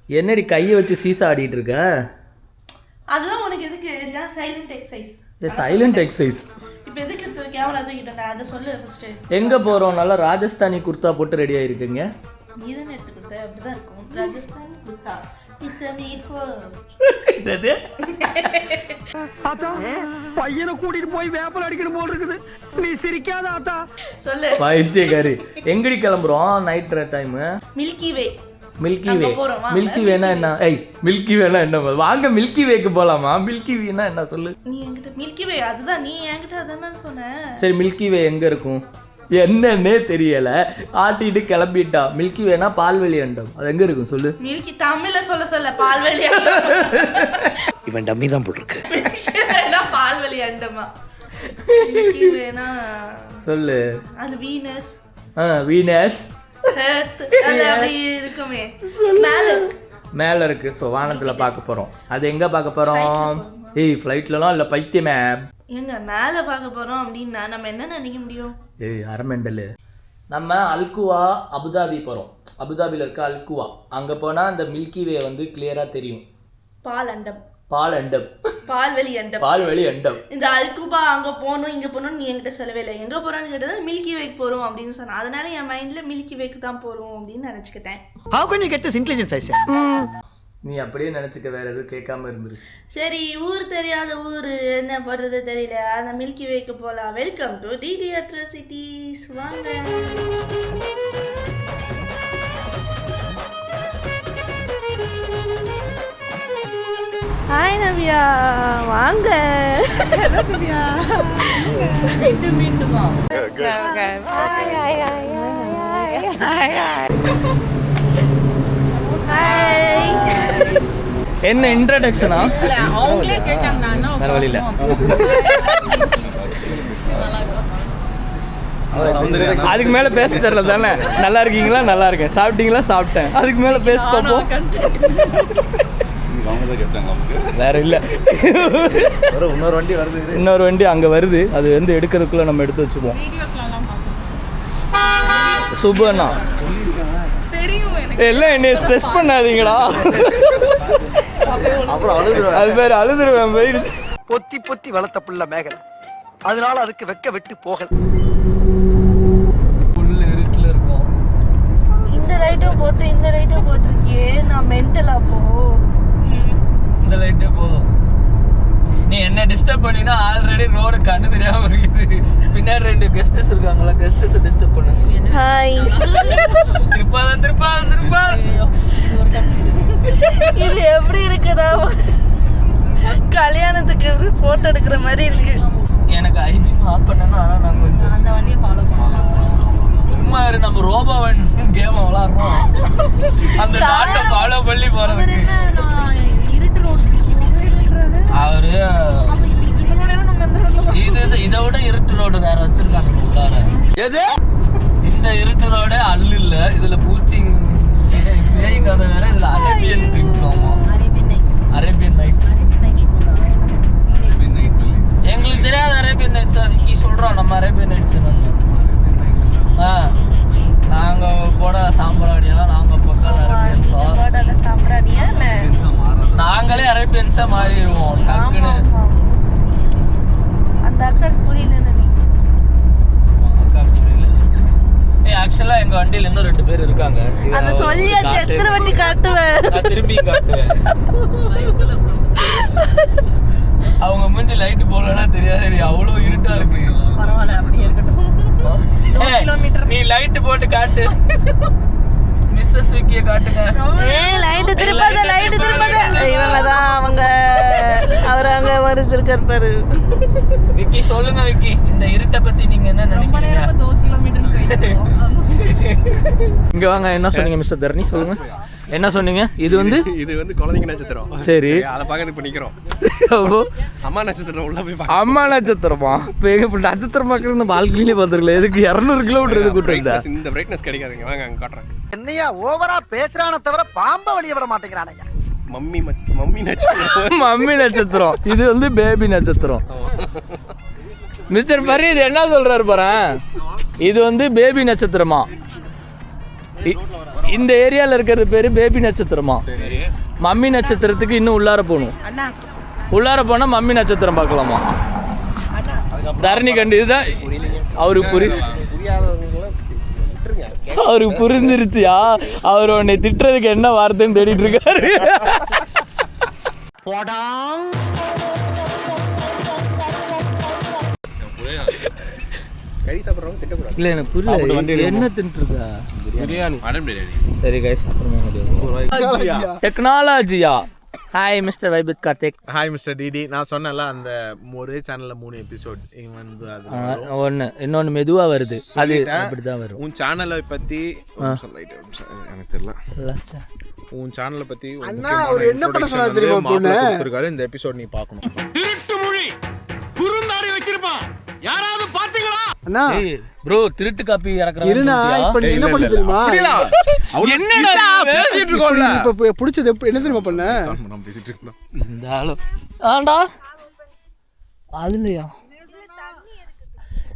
என்னடி கையை வச்சு சீசா ஆடிட்டு இருக்க? அதெல்லாம் உனக்கு எதுக்கு? எல்லாம் சைலண்ட் எக்ஸசைஸ். Silent exercise. இப்போ எதுக்கு கேமரா தூக்கிட்டு வந்தா அதை சொல்லு ஃபர்ஸ்ட். எங்க போறோம்? நல்லா ராஜஸ்தானி குர்தா போட்டு ரெடி ஆயிருக்கீங்க. நீ தானே எடுத்து கொடுத்த, அப்படிதான் இருக்கும். Rajasthani kurta it's a made for. என்னது? ஆத்தா பையனை கூட்டிட்டு போய் வேப்பல் அடிக்கணும் போல இருக்குது. நீ சிரிக்காத ஆத்தா. சொல்லு. பைத்தியக்காரி. எங்கடி கிளம்புறோம் நைட் டைம்? மில்கி வே. மில்கி வே. மில்கி வேனா என்ன? ஏய் மில்கி வேனா என்ன? வாங்க மில்கி வேக்கு போலாமா? மில்கி வேனா என்ன சொல்லு? நீ என்கிட்ட மில்கி வே அதுதான் நீ என்கிட்ட அதான் சொன்ன. சரி மில்கி வே எங்க இருக்கும்? என்னன்னே தெரியல. ஆட்டிட்டு கிளம்பிட்டா. மில்கி வேனா பால்வெளி அண்டம். அது எங்க இருக்கும் சொல்லு? மில்கி தமிழ்ல சொல்ல பால்வெளி அண்டம். இவன் டம்மி தான் போட்டுருக்கு. பால்வெளி அண்டமா? மில்கி வேனா சொல்லு. அது வீனஸ். வீனஸ். அப்படி இருக்குமே. மேல இருக்கு. ஸோ வானத்தில் பார்க்க போகிறோம். அது எங்கே பார்க்க போகிறோம்? ஏய் ஃப்ளைட்லலாம் இல்லை பைத்தியமே. எங்க மேலே பார்க்க போகிறோம் அப்படின்னா நம்ம என்ன நினைக்க முடியும்? ஏய் அரமெண்டலு. நம்ம அல்குவா அபுதாபி போகிறோம். அபுதாபியில் இருக்க அல்குவா. அங்கே போனால் அந்த மில்கி வே வந்து கிளியராக தெரியும். பால் அண்டம். பால்வெளி அண்டம். இந்த அல்குபா அங்க போகணும் இங்க போகணும் நீ என்கிட்ட சொல்லவே இல்லை. எங்க போறோம்னு கேட்டது மில்கி வேக்கு போறோம் அப்படின்னு சொன்னா. அதனால என் மைண்ட்ல மில்கி வேக்கு தான் போறோம் அப்படின்னு நினைச்சுக்கிட்டேன். How can you get this intelligence, I say? நீ அப்படியே நினைச்சுக்க, வேற எதுவும் கேட்காம இருந்துரு. சரி ஊர் தெரியாத ஊர் என்ன பண்றது தெரியல. அந்த மில்கி வேக்கு போலாம். Welcome to DD atrocities. வாங்க. ஹாய் நவ்யா வாங்க. ஹலோ நவ்யா. மீண்டுமா என்ன இன்ட்ரோடக்ஷனா? அவங்களே கேட்டாங்க. வேற வழி இல்ல. அதுக்கு மேல பேச தெரியல தானே. நல்லா இருக்கீங்களா? நல்லா இருக்கேன். சாப்பிட்டீங்களா? சாப்பிட்டேன். அதுக்கு மேல பேச பார்ப்போம். வேற இல்ல. இன்னொரு வண்டி அங்க வருது. அது வந்து எடுக்கிறதுக்குள்ள நம்ம எடுத்து வச்சுப்போம். சுபண்ணா எல்லாம் என்னை ஸ்ட்ரெஸ் பண்ணாதீங்கடா. அது பேர் அழுதுருவேன். போயிடுச்சு. பொத்தி பொத்தி வளர்த்த புள்ள மேகல், அதனால அதுக்கு வெக்க விட்டு போகல. புல் இருட்டுல இருக்கும். இந்த லைட்டும் போட்டு இந்த லைட்டும் போட்டிருக்கியே. நான் மென்டலா போ. இந்த லைட்டே போதும். நீ என்ன டிஸ்டர்ப் பண்ணினா ஆல்ரெடி ரோடு கண்ணு தெரியாம இருக்குது. பின்னாடி 2 கெஸ்டஸ் இருக்காங்களா? கெஸ்டஸ் டிஸ்டர்ப் பண்ணு. ஹாய். திருப்பா. இது எப்படி இருக்குடா? கல்யாணத்துக்கு போட்டோ எடுக்கிற மாதிரி இருக்கு. எனக்கு ஐபிஎம் ஆஃப் பண்ணனா. ஆனா நான் கொஞ்சம் அந்த வண்டியை ஃபாலோ பண்ணலாம். சும்மா நம்ம ரோபோவன் கேம் விளையாடுறோம். அந்த டாட்டை ஃபாலோ பண்ணி போறதுக்கு. அவரு இதை விட இருட்டு ரோடு வேற வச்சிருக்காங்க உள்ளார. இந்த இருட்டு ரோடு அல்ல இல்ல. இதுல பூச்சி பேய் கதை வேற. இதுல அரேபியன் ட்ரிங்க்ஸ். ஆமா அரேபியன் நைட்ஸ். எங்களுக்கு தெரியாத அரேபியன் நைட்ஸ். விக்கி சொல்றோம் நம்ம அரேபியன் நைட்ஸ். நாங்க போட சாம்பிராணியா? நாங்க பக்கம் அரேபியன்ஸா? சாம்பிராணியா? நாங்களே அரேபியன்ஸா மாறிடுவோம் டக்குன்னு. அந்த அக்காக்கு புரியல. ஆக்சுவலா எங்க வண்டியில இன்னும் 2 பேர் இருக்காங்க. அந்த சொல்லியா எத்தனை வண்டி காட்டுவேன். நான் திரும்பி காட்டுவேன். அவங்க மூஞ்சி லைட் போடலன்னா தெரியாது. அவ்வளவு இருட்டா இருக்கு. பரவாயில்ல அப்படியே இருக்கட்டும். நீ லைட் போட்டு காட்டு. மிஸ்ஸஸ் விக்கிய காட்டுங்க. லைட் திருப்பாத. இவங்கதான் அவங்க. அவர் அங்க மறைச்சிருக்காரு பாரு. விக்கி சொல்லுங்க விக்கி, இந்த இருட்டை பத்தி நீங்க என்ன நினைக்கிறீங்க? 2 கிலோமீட்டர் போயிட்டோம். இங்க வாங்க. என்ன சொன்னீங்க மிஸ்டர் தர்ணி? சொல்லுங்க என்ன சொன்னீங்க? இது வந்து குழந்தைங்க நட்சத்திரம். சரி அதை பார்க்கறதுக்கு பண்ணிக்கிறோம். அம்மா நட்சத்திரம் உள்ள போய் அம்மா நட்சத்திரமா? இப்போ நட்சத்திரம் பார்க்கறது வாழ்க்கையிலே பார்த்துருக்கல. எதுக்கு 200 கிலோமீட்டர் எது கூட்டுறீங்க? இந்த பிரைட்னஸ் கிடைக்காதுங்க. வாங்க அங்க காட்டுறேன். என்னையா ஓவரா பேசுறானே தவிர பாம்ப வெளிய விட மாட்டேங்கிறானே. மம்மி நட்சத்திரம். மம்மி நட்சத்திரம். இது வந்து பேபி நட்சத்திரம். மிஸ்டர் ஃபரீத் என்ன சொல்றாரு பாரு. இது வந்து பேபி நட்சத்திரமா? இந்த ஏரியாவில் இருக்கிறது பேர் பேபி நட்சத்திரமா. மம்மி நட்சத்திரத்துக்கு இன்னும் உள்ளார போகணும். உள்ளார போனால் மம்மி நட்சத்திரம் பார்க்கலாமா? தரணி கண்டு இதுதான் அவருக்கு புரிஞ்சிருச்சியா? அவர் உன்னை திட்டுறதுக்கு என்ன வார்த்தைன்னு தேடிட்டு இருக்காரு. கறி சாப்பிட்றவங்க திட்டக்கூடாது. இல்லை எனக்கு புரியல என்ன தின்ட்டுருக்கா? பிரியாணி மட்டன் பிரியாணி. சரி கைஸ் அப்புறமா டெக்னாலஜியா. ஹாய் மிஸ்டர் வைபித் கார்த்திக். Hi mister DD. நான் சொன்னல அந்த ஒரே சேனல்ல 3 எபிசோட் வந்து அது ஒன்று இன்னொன்று மெதுவாக வருது. அது அப்படி தான் வரும். உன் சேனலை பற்றி எனக்கு தெரியல. உன் சேனலை பற்றி என்ன பண்ண சொன்னாரு தெரியுமா? கொடுத்துருக்காரு. இந்த எபிசோட் நீ பார்க்கணும். திருட்டு மொழி குறுந்தாடி வச்சிருப்பான். யாராவது பாத்தீங்களா? அண்ணா ப்ரோ திருட்டு காப்பி இறக்குறாங்க. இருனா இப்போ நீ என்ன பண்ண தெரியுமா? என்னடா பேசிட்டு இருக்கோம்ல. இப்போ பிடிச்சது என்ன தெரியுமா பண்ண? நம்ம பேசிட்டு இருக்கோம். இந்த ஆளு ஆண்டா அதுலையா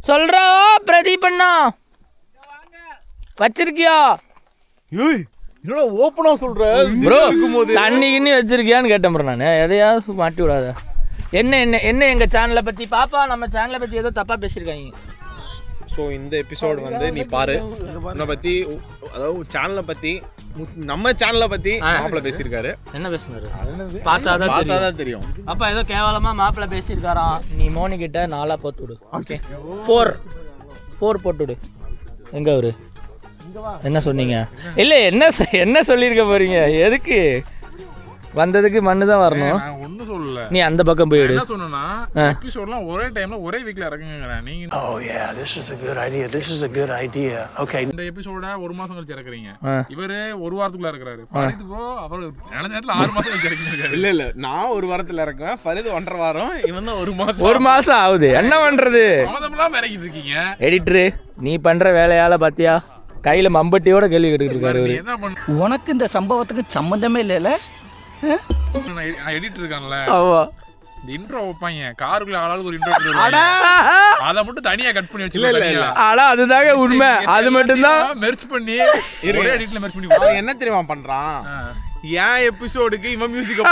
சொல்றா பிரதீப் அண்ணா வச்சிருக்கியா? என்னடா ஓப்பனா சொல்ற? ப்ரோ தண்ணி கிண்ணி வச்சிருக்கியான்னு கேட்டேன் ப்ரோ. நான் எதையாவது மாட்டி விடாத. என்ன என்ன என்ன எங்கள் சேனலை பற்றி பாப்பா நம்ம சேனலை பற்றி ஏதோ தப்பாக பேசியிருக்காங்க. ஸோ இந்த எபிசோடு வந்து நீ பாரு. உன்னை பற்றி அதாவது சேனலை பற்றி நம்ம சேனலை பற்றி மாப்பிள்ளை பேசியிருக்காரு. என்ன பேசுனாரு? பார்த்தாதான் தெரியும். அப்பா ஏதோ கேவலமாக மாப்பிள்ளை பேசியிருக்காராம். நீ மோனி கிட்ட 4 போட்டு விடு. ஓகே 4 போட்டு விடு. எங்கே அவரு என்ன சொன்னீங்க? இல்லை என்ன சொல்லியிருக்க போறீங்க? எதுக்கு வந்ததுக்கு மண்ணு தான் வரணும். நான் ஒன்றும் சொல்லல. நீ அந்த பக்கம் போயிடு. என்ன சொன்னா எபிசோட்லாம் ஒரே டைம்ல ஒரே வீக்ல இறக்குங்கறேன். நீங்க this is a good idea. Okay. இந்த எபிசோட 1 மாசம் கழிச்சு இறக்குறீங்க. இவரு 1 வாரத்துக்குள்ள இறக்குறாரு. ஃபரித் ப்ரோ அவர் நினைச்ச நேரத்துல 6 மாசம் கழிச்சு இறக்கிருக்காரு. இல்ல நான் 1 வாரத்துல இறக்குவேன். ஃபரித் 1.5 வாரம். இவன் தான் 1 மாசம் ஆகுது. என்ன பண்றது? சம்மதம்லாம் இறக்கிட்டு இருக்கீங்க. எடிட்டர் நீ பண்ற வேலையால பாத்தியா கையில மம்பட்டியோட கேள்வி கேட்டுட்டு இருக்காரு. என்ன பண்ண உனக்கு இந்த சம்பவத்துக்கு சம்பந்தமே இல்லைல்ல. எடிட்டர் இருக்கான்ல ஆமா இந்த இன்ட்ரோ வைப்பாங்க. காருக்குள்ள ஆளாளுக்கு ஒரு இன்ட்ரோ அதை மட்டும் தனியா கட் பண்ணி வச்சிருக்காங்க. ஆனா அதுதாங்க உண்மை. அது மட்டும் தான் மெர்ஜ் பண்ணி ஒரே எடிட்ல மெர்ஜ் பண்ணி என்ன தெரியுமா பண்றான்? ஏன் எபிசோடுக்கு இவன் மியூசிக்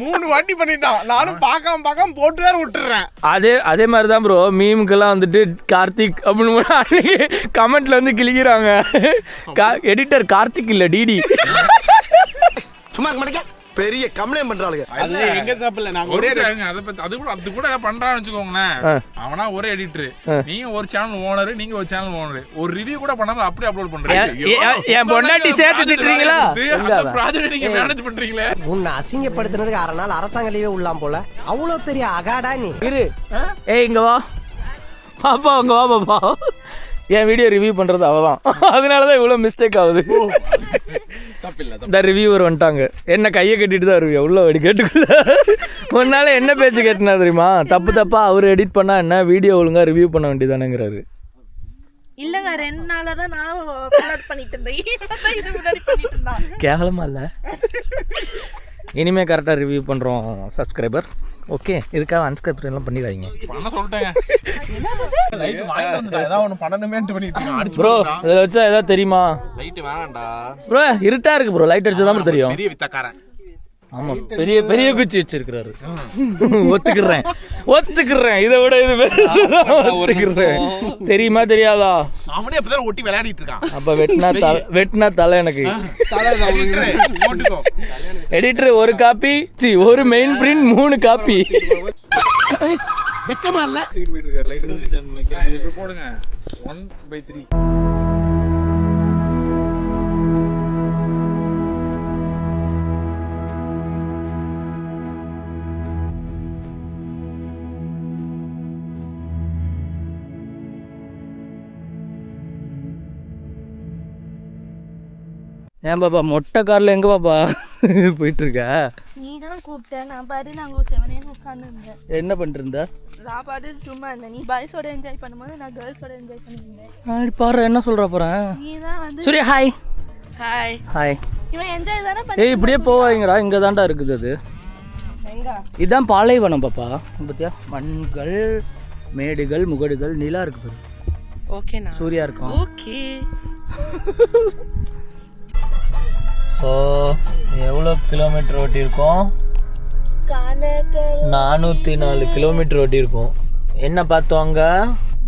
3 வாட்டி பண்ணிட்டான். நானும் பார்க்காம போட்டு வேற விட்டுறேன். அதே மாதிரி தான் ப்ரோ மீமுக்கெல்லாம் வந்துட்டு கார்த்திக் அப்படின்னு கமெண்ட்ல வந்து கிளிக்கிறாங்க. எடிட்டர் கார்த்திக் இல்ல டிடி. சும்மா இருக்க பெரிய கம்ப்ளைண்ட் பண்றாளுங்க. அது எங்க தப்பு இல்ல. நான் ஒரே அது கூட பண்றான்னு வச்சுக்கோங்களேன். அவனா ஒரே எடிட்டர், நீங்க ஒரு சேனல் ஓனர், நீங்க ஒரு சேனல் ஓனர். ஒரு ரிவ்யூ கூட பண்ணாம அப்படியே அப்லோட் பண்றீங்க. என் பொண்டாட்டி சேர்த்து திட்டுறீங்களா? அந்த ப்ராஜெக்ட் நீங்க மேனேஜ் பண்றீங்களே. உன்னை அசிங்கப்படுத்துறதுக்கு 1/2 நாள் அரசாங்க லீவே உள்ளாம் போல. அவ்வளவு பெரிய அகாடா நீ. இரு ஏய் இங்க வா பாப்பா. அங்க வா பாப்பா. என் வீடியோ ரிவ்யூ பண்ணுறது அவதான். அதனால தான் இவ்வளோ மிஸ்டேக் ஆகுது. இந்த ரிவ்யூவர் வந்துட்டாங்க. என்ன கையை கட்டிட்டு தான் ரிவ்யூ உள்ள வெடி கேட்டுக்குள்ள. ஒரு நாள் என்ன பேச்சு கேட்டினா தெரியுமா? தப்பாக அவர் எடிட் பண்ணால் என்ன வீடியோ ஒழுங்காக ரிவ்யூ பண்ண வேண்டியதானேங்கிறாரு. இல்லைங்க 2 நாளாக தான் நான் அப்லோட் பண்ணிட்டு இருந்தேன். இது முன்னாடி பண்ணிட்டு இருந்தான். கேவலமா இல்லை. இனிமேல் கரெக்டாக ரிவ்யூ பண்ணுறோம் சப்ஸ்கிரைபர். ஓகே இதுக்காக அன்ஸ்கிரைபர் எல்லாம் பண்ணிடாதீங்க. பண்ண சொல்லிட்டேங்க. ஏதாவது ஒன்று பண்ணணுமேன்ட்டு பண்ணிட்டு ப்ரோ இதில் வச்சா ஏதாவது தெரியுமா? லைட்டு வேணாண்டா ப்ரோ இருட்டாக இருக்குது ப்ரோ. லைட் அடிச்சா தான் தெரியும். பெரிய வித்தக்காரன். ஆமாம் பெரிய குச்சி வச்சிருக்கிறாரு. ஒத்துக்கிறேன். இதை விட இது ஒத்துக்கிறேன். தெரியுமா தெரியாதா? அவனே அப்பதான் ஒட்டி விளையாடிட்டு இருக்கான். அப்ப வெட்டினா தலை எனக்கு. எடிட்டர் 1 காப்பி ஒரு மெயின் பிரிண்ட் 3 காப்பி. போடுங்க 1/3. ஏன் பாப்பா மொட்டை காரில் எங்கே பாப்பா போயிட்டு இருக்க? நீ தான் கூப்பிட்டேன். நான் பாரு நாங்கள் 7 உட்காந்துருந்தேன். என்ன பண்ணிட்டு இருந்த? நான் பாட்டு சும்மா இருந்தேன். நீ பாய்ஸோட என்ஜாய் பண்ணும்போது நான் கேர்ள்ஸோட என்ஜாய் பண்ணியிருந்தேன். அப்படி பாரு என்ன சொல்ற போகிறேன். நீ தான் வந்து சரி ஹாய் ஹாய் ஹாய். இவன் என்ஜாய் தானே ஏய் இப்படியே போவாங்கடா. இங்கே தான்டா இருக்குது அது. இதுதான் பாலைவனம் பாப்பா. பார்த்தியா மண்கள் மேடுகள் முகடுகள் நிலா இருக்கு பாரு. ஓகேண்ணா சூர்யா இருக்கும். ஓகே ஸோ எவ்வளோ கிலோமீட்டர் ஓட்டியிருக்கோம்? 404 கிலோமீட்டர் ஓட்டியிருக்கோம். என்ன பார்த்தோங்க?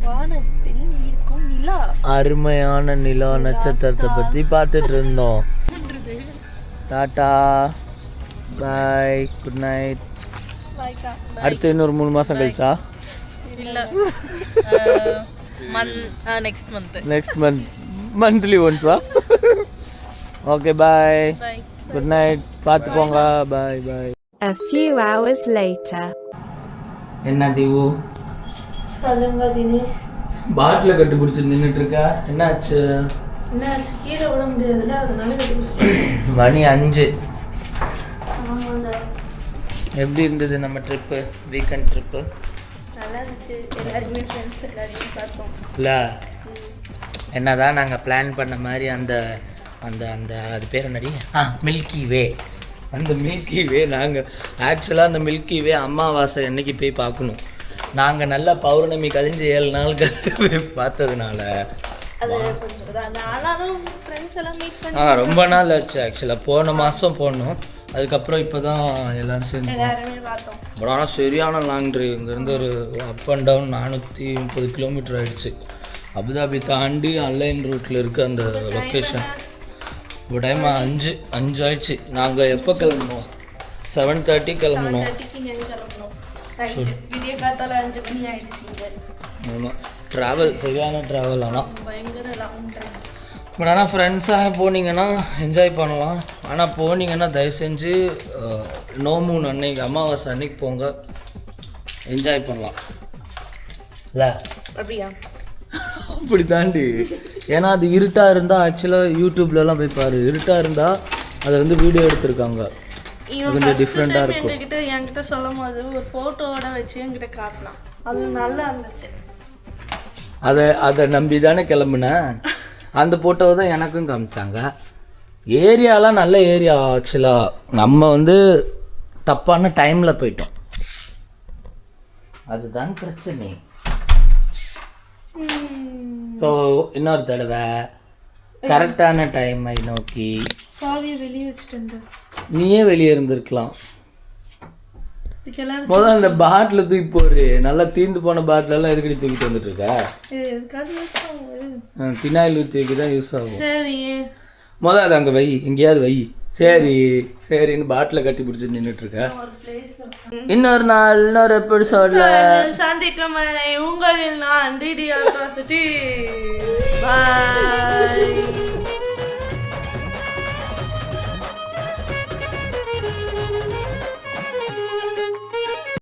வானத்தில் இருக்கும் நிலா. அருமையான நிலா நட்சத்திரத்தை பற்றி பார்த்துட்டு இருந்தோம். டாட்டா பாய், குட் நைட். அடுத்து இன்னொரு 3 மாதம் கழிச்சா? இல்ல நெக்ஸ்ட் மந்த் மந்த்லி ஒன்ஸா? Okay bye, bye. Good night, பார்த்து போங்க. பாய் பாய். A few hours later. என்ன தீவு சொல்லுங்க தினேஷ். பாட்டில் கட்டி பிடிச்சி நின்றுட்டு இருக்கா? என்னாச்சு? என்னாச்சு? கீழே விட முடியாதுல்ல, அதனால கட்டி மணி 5. ஆமாங்க. எப்படி இருந்தது நம்ம ட்ரிப்பு, வீக்கெண்ட் ட்ரிப்பு? நல்லா இருந்துச்சு. எல்லாருமே ஃப்ரெண்ட்ஸ் எல்லாரையும் பார்த்தோம். இல்லை என்னதான் நாங்கள் பிளான் பண்ண மாதிரி அந்த அந்த அந்த அது பேர் என்னடி, மில்கி வே, அந்த மில்கி வே நாங்கள் ஆக்சுவலாக அந்த மில்கி வே அமாவாசை அன்னைக்கு போய் பார்க்கணும். நாங்கள் நல்லா பௌர்ணமி கழிஞ்சு 7 நாள் கழிச்சு போய் பார்த்ததுனால அது கொஞ்சம் ஆனாலும் ஃப்ரெண்ட்ஸ் எல்லாம் மீட் பண்ணி ரொம்ப நாள் ஆச்சு. ஆக்சுவலாக போன மாதம் போனோம், அதுக்கப்புறம் இப்போ தான் எல்லோரும் சேர்ந்து. எல்லாருமே பார்த்தோம். பட் ஆனால் சரியான லாங் ட்ரைவ். இங்கேருந்து ஒரு அப் அண்ட் டவுன் 430 கிலோமீட்டர் ஆகிடுச்சு. அபுதாபி தாண்டி அன்லைன் ரூட்டில் இருக்குது அந்த லொக்கேஷன். ஒரு டைம் 5 ஆயிடுச்சு. நாங்கள் எப்போ கிளம்பணும்? 7:30 கிளம்பணும். 7:30 இங்கே கிளம்பணும். விடிய காத்தால 5 மணி ஆயிடுச்சு. ஆமாம், ட்ராவல் சரியான ட்ராவல். ஆனால் பயங்கர லாங் ட்ரைவ். பட் ஆனால் ஃப்ரெண்ட்ஸாக போனீங்கன்னா என்ஜாய் பண்ணலாம். ஆனால் போனீங்கன்னா தயவு செஞ்சு நோ மூன் அன்னைக்கு, அமாவாசை அன்னைக்கு போங்க, என்ஜாய் பண்ணலாம். இல்லை அப்படியா? அப்படி தாண்டி. ஏன்னா அது இருட்டாக இருந்தால் ஆக்சுவலாக யூடியூப்லலாம் போய் பாரு, இருட்டாக இருந்தால் அதை வந்து வீடியோ எடுத்திருக்காங்க, கொஞ்சம் டிஃப்ரெண்ட்டாக இருக்கும். என்கிட்ட சொல்லும் போது ஒரு ஃபோட்டோவோட வச்சு என்கிட்ட காட்டலாம், அது நல்லா இருந்துச்சு. அதை நம்பி தானே கிளம்புனேன். அந்த ஃபோட்டோவை தான் எனக்கும் காமிச்சாங்க. ஏரியாலாம் நல்ல ஏரியா. ஆக்சுவலாக நம்ம வந்து தப்பான டைமில் போயிட்டோம், அதுதான் பிரச்சனை. ஸோ இன்னொரு தடவை கரெக்டான டைமை நோக்கி. சாவியை வெளியே வச்சுட்டேன். நீயே வெளியே இருந்திருக்கலாம். முதல்ல அந்த பாட்டில் தூக்கி போடு. நல்லா தீர்ந்து போன பாட்டிலெல்லாம் எதுக்கடி தூக்கிட்டு வந்துட்டு இருக்கா? பினாயில் ஊற்றி வைக்க தான் யூஸ் ஆகும். சரி, முதல்ல அது அங்கே வை, எங்கேயாவது வை. சரி சரின்னு பாட்டில் கட்டி பிடிச்சி நின்றுட்டு இருக்க. இன்னொரு நாள் இன்னொரு எபிசோட்ல சந்திக்கும் வரை உங்களில் நான் டிடி அட்ராசிட்டி. பாய்.